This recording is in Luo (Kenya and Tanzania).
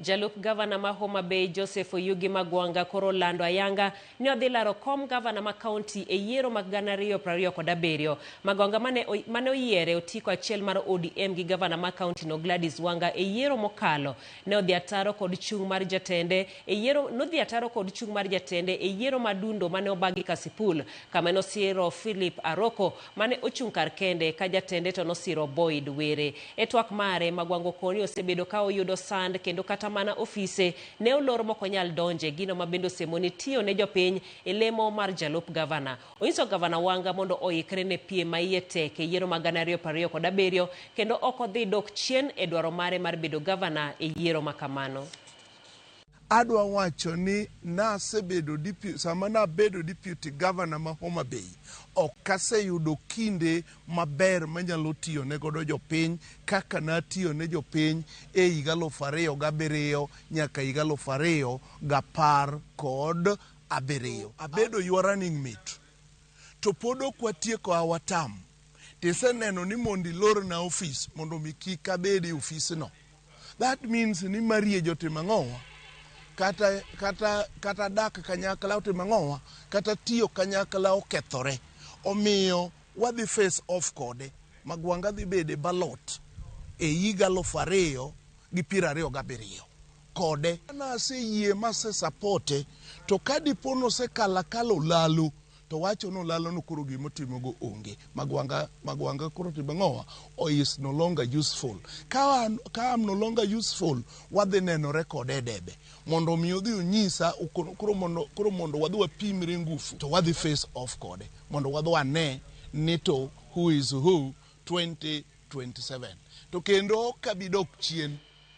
Jalup Gavana ma Homa Bay Joseph Oyugi Magwanga koro lando ayanga ne odhi laro kom gavana ma kaunti e yiero mag 2027. Magwanga mane oyiere otiko achiel mar ODM gi gavana ma kaunti no Gladys Wanga e yiero mokalo ne odhi ataro kod chung mar jatende e yiero madundo mane obagi Kasipul kama nosiro Philip Aroko mane ochung kar kende ka jatende to nosiro Boyd Were. E twak mare Magwanga koni osebedo ka oyudo sand kendo kata mana ofise ne olor moko nyal donje gino mabendo semoni tiyo ne jopiny e lemo mar jalup gavana. Onyiso gavana Wanga mondo oikre ne piem ma iye tek e yiero mag 2027 kendo ok odhi dok chien e dwaro mare mar bedo gavana e yiero makamano. Adwa wacho ni sama nabedo deputy governor ma Homa Bay ok aseyudo kinde maber manyalo tiyo ne godo jopiny kaka natiyo ne jopiny e higa 2007 nyaka higa 2017. Abedo your running mate to pod ok watieko our term. Tiseneno ni mondi lor na office mondo mi kik abed e office no. That means ni marie jotimang'owa kata dak kanyakla otimang'owa kata tiyo kanyakla okethore. Omiyo wadhi face off kode. Magwanga dhi bede ballot e higa 2027 kode. Naseyie mase supporte to kadipono se kalo lalo to wacho no lalo no kuro gimotimo go onge. Magwanga kuro timang'owa is no longer useful. Ka am no longer useful wadhi nenore kode debe mondo mi odhi onyisa kuro mondo wadhi wapimre ngufu to wadhi face off kode mondo wadhi wane ni to who is who 2027 to kendo kabidok chien.